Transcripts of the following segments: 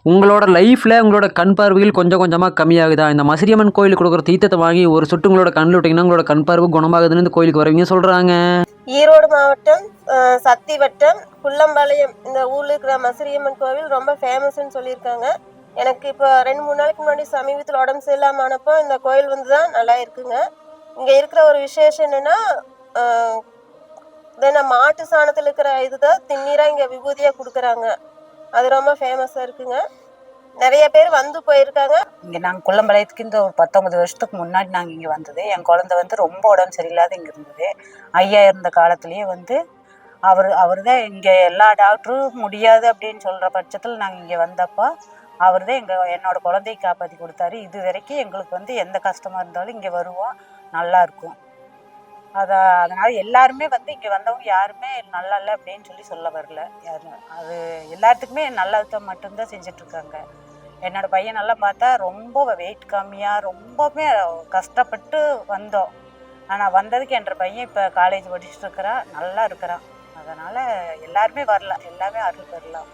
உங்களோட லைஃப்பில் உங்களோட கண் பார்வைகள் கொஞ்சம் கொஞ்சமாக கம்மியாகுதா? இந்த மசிரியம்மன் கோயிலுக்கு கொடுக்குற தீர்த்தத்தை வாங்கி ஒரு சொட்டு உங்களோட கண்ணில் விட்டிங்கன்னா உங்களோட கண் பார்வை குணமாகுதுன்னு இந்த கோயிலுக்கு வரவங்க சொல்கிறாங்க. ஈரோடு மாவட்டம் சக்தி வட்டம் குள்ளம்பாளையம் இந்த ஊரில் இருக்கிற மசிரியம்மன் கோவில் ரொம்ப ஃபேமஸ்ன்னு சொல்லியிருக்காங்க. எனக்கு இப்போ 2-3 நாளைக்கு முன்னாடி சமீபத்தில் உடம்பு சரியில்லாமல் ஆனப்போ இந்த கோயில் வந்து தான் நல்லா இருக்குங்க. இங்கே இருக்கிற ஒரு விசேஷம் என்னென்னா, மாட்டு சாணத்தில் இருக்கிற இதுதான் திண்ணீராக இங்கே விபூதியாக கொடுக்குறாங்க. அது ரொம்ப ஃபேமஸாக இருக்குங்க. நிறைய பேர் வந்து போயிருக்காங்க. இங்கே நாங்கள் குள்ளம்பாளையத்துக்கு இந்த ஒரு 19 வருஷத்துக்கு முன்னாடி நாங்கள் இங்கே வந்தது. என் குழந்தை வந்து ரொம்ப உடம்பு சரியில்லாத இங்கே இருந்தது. ஐயா இருந்த காலத்துலேயே வந்து அவர் தான் இங்கே எல்லா டாக்டரும் முடியாது அப்படின்னு சொல்கிற பட்சத்தில் நாங்கள் இங்கே வந்தப்போ அவர் தான் என்னோட குழந்தையை காப்பாற்றி கொடுத்தாரு. இது வரைக்கும் எங்களுக்கு வந்து எந்த கஷ்டமாக இருந்தாலும் இங்கே வருவோம், நல்லாயிருக்கும். அதனால் எல்லாருமே வந்து இங்கே வந்தவங்க யாருமே நல்லா இல்லை அப்படின்னு சொல்ல வரல. அது எல்லாத்துக்குமே நல்லதை மட்டும்தான் செஞ்சிட்ருக்காங்க. என்னோடய பையனெல்லாம் பார்த்தா ரொம்ப வெயிட் கம்மியாக ரொம்பவுமே கஷ்டப்பட்டு வந்தோம். ஆனால் வந்ததுக்கு என்ற பையன் இப்போ காலேஜ் படிச்சுட்டு இருக்கிறான், நல்லா இருக்கிறான். அதனால் எல்லாருமே வரலாம், எல்லாமே அருள் பெறலாம்.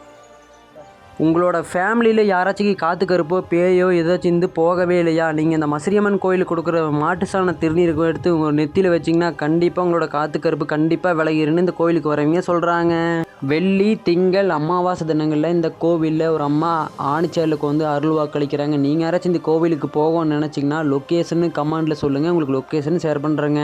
உங்களோட ஃபேமிலியில் யாராச்சும் காத்து கருப்போ பேயோ ஏதாச்சும் இருந்து போகவே இல்லையா? நீங்கள் இந்த மசிரியம்மன் கோயிலுக்கு கொடுக்குற மாட்டு சாண திருநீருக்கு எடுத்து உங்கள் நெத்தியில் வச்சிங்கன்னா கண்டிப்பாக உங்களோட காத்து கருப்பு கண்டிப்பாக விலகிருன்னு இந்த கோயிலுக்கு வரவங்க சொல்கிறாங்க. வெள்ளி திங்கள் அமாவாசை தினங்களில் இந்த கோவிலில் ஒரு அம்மா ஆணிச்சேலுக்கு வந்து அருள் வாக்களிக்கிறாங்க. நீங்கள் யாராச்சும் இந்த கோவிலுக்கு போகணும்னு நினச்சிங்கன்னா லொக்கேஷன்னு கமெண்டில் சொல்லுங்கள், உங்களுக்கு லொக்கேஷன் ஷேர் பண்ணுறேங்க.